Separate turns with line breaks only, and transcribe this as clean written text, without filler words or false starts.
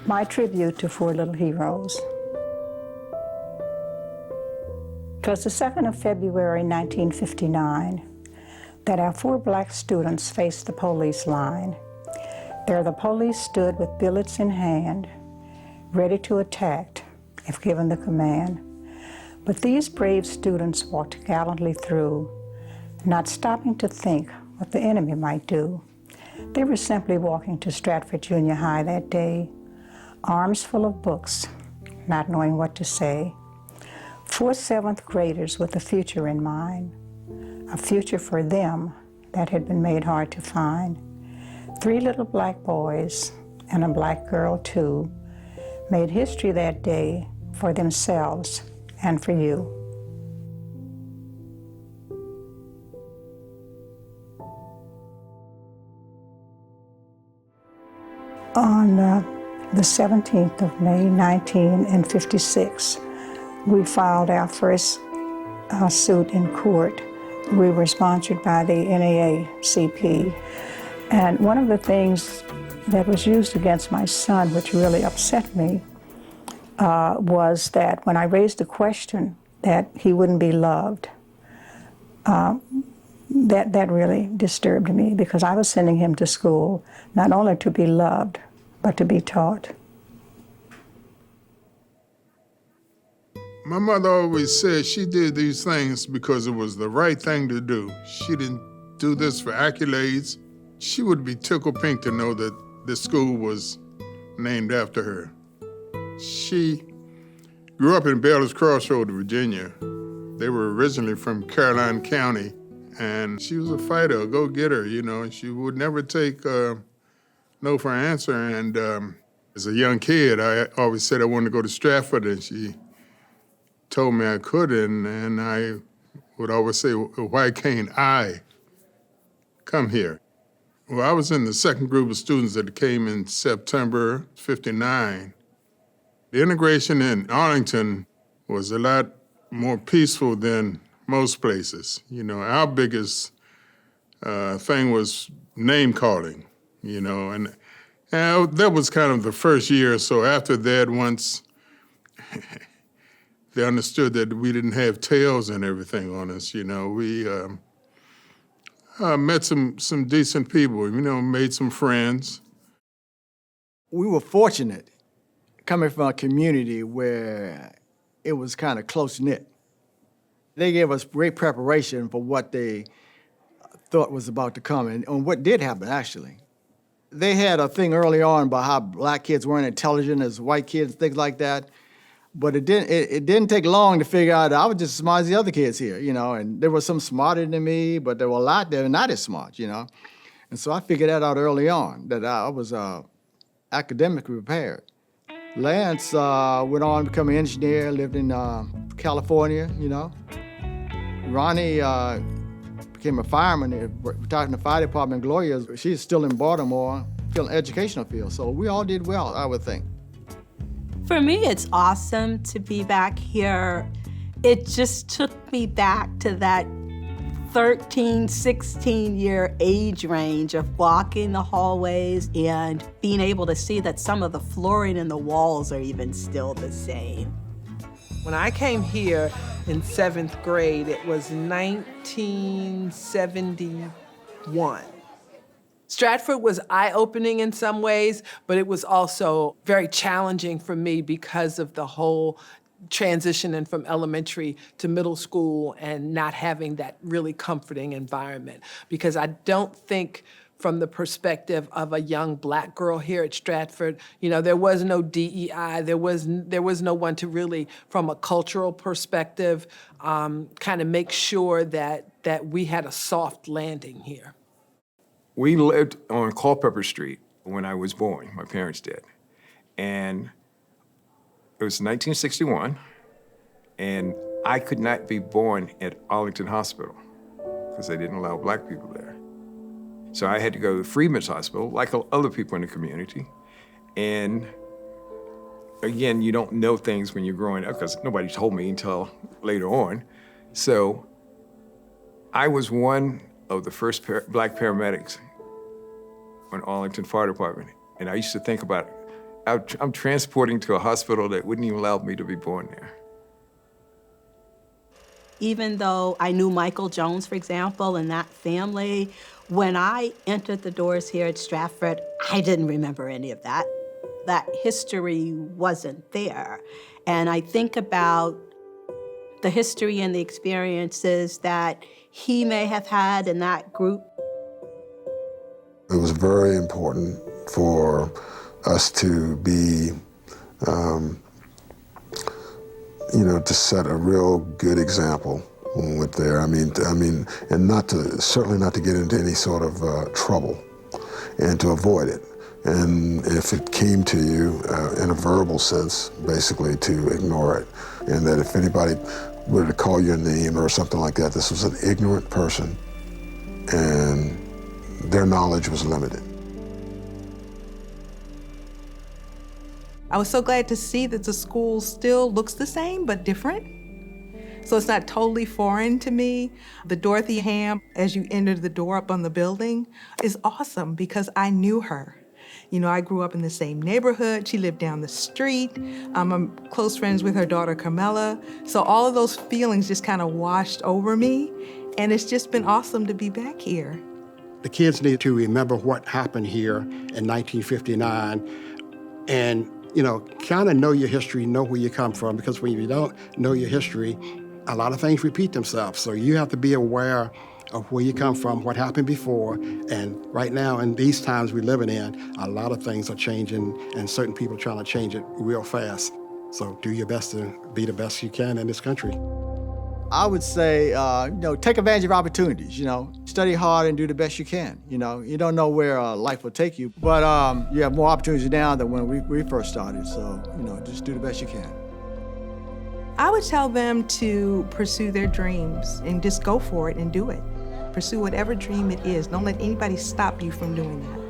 My tribute to four little heroes. It was the 2nd of February, 1959, that our four black students faced the police line. There the police stood with billets in hand, ready to attack if given the command. But these brave students walked gallantly through, not stopping to think what the enemy might do. They were simply walking to Stratford Junior High that day, arms full of books, not knowing what to say. 4 7th graders with a future in mind, a future for them that had been made hard to find. 3 little black boys and a black girl too made history that day for themselves and for you. On the 17th of May, 1956, we filed our first suit in court. We were sponsored by the NAACP. And one of the things that was used against my son, which really upset me, was that when I raised the question that he wouldn't be loved, that really disturbed me, because I was sending him to school not only to be loved, but to be taught.
My mother always said she did these things because it was the right thing to do. She didn't do this for accolades. She would be tickled pink to know that this school was named after her. She grew up in Baylor's Crossroads, Virginia. They were originally from Caroline County, and she was a fighter, a go-getter, you know. She would never take no for an answer, and as a young kid, I always said I wanted to go to Stratford, and she told me I couldn't, and I would always say, why can't I come here? Well, I was in the second group of students that came in September '59. The integration in Arlington was a lot more peaceful than most places. You know, our biggest thing was name calling, you know, and that was kind of the first year or so. After that, once they understood that we didn't have tails and everything on us, you know, we met some decent people, you know, made some friends.
We were fortunate coming from a community where it was kind of close-knit. They gave us great preparation for what they thought was about to come and what did happen, actually. They had a thing early on about how black kids weren't intelligent as white kids, things like that. But it didn't take long to figure out I was just as smart as the other kids here, you know, and there was some smarter than me, but there were a lot that were not as smart, you know. And so I figured that out early on, that I was academically prepared. Lance went on to become an engineer, lived in California, you know. Ronnie became a fireman, retired in the fire department. Gloria, she's still in Baltimore, still in the educational field. So we all did well, I would think.
For me, it's awesome to be back here. It just took me back to that 13, 16-year age range of walking the hallways and being able to see that some of the flooring and the walls are even still the same.
When I came here in 7th grade, it was 1971. Stratford was eye-opening in some ways, but it was also very challenging for me because of the whole transitioning from elementary to middle school and not having that really comforting environment. Because I don't think from the perspective of a young black girl here at Stratford, you know, there was no DEI, there was no one to really, from a cultural perspective, kind of make sure that we had a soft landing here.
We lived on Culpeper Street when I was born, my parents did. And it was 1961, and I could not be born at Arlington Hospital because they didn't allow black people there. So I had to go to Freedman's Hospital, like other people in the community. And again, you don't know things when you're growing up because nobody told me until later on. So I was one of the first black paramedics on Arlington Fire Department. And I used to think about I'm transporting to a hospital that wouldn't even allow me to be born there.
Even though I knew Michael Jones, for example, and that family, when I entered the doors here at Stratford, I didn't remember any of that. That history wasn't there. And I think about the history and the experiences that he may have had in that group.
It was very important for us to be, to set a real good example when we went there. And certainly not to get into any sort of trouble, and to avoid it. And if it came to you in a verbal sense, basically to ignore it. And that if anybody were to call your name or something like that, this was an ignorant person, and their knowledge was limited.
I was so glad to see that the school still looks the same, but different. So it's not totally foreign to me. The Dorothy Hamm, as you enter the door up on the building, is awesome because I knew her. I grew up in the same neighborhood. She lived down the street. I'm close friends with her daughter, Carmela. So all of those feelings just kind of washed over me, and it's just been awesome to be back here.
The kids need to remember what happened here in 1959 and, kind of know your history, know where you come from, because when you don't know your history, a lot of things repeat themselves. So you have to be aware of where you come from, what happened before, and right now in these times we're living in, a lot of things are changing and certain people are trying to change it real fast. So do your best to be the best you can in this country.
I would say, take advantage of opportunities, study hard and do the best you can. You don't know where life will take you, but you have more opportunities now than when we first started. So, just do the best you can.
I would tell them to pursue their dreams and just go for it and do it. Pursue whatever dream it is. Don't let anybody stop you from doing that.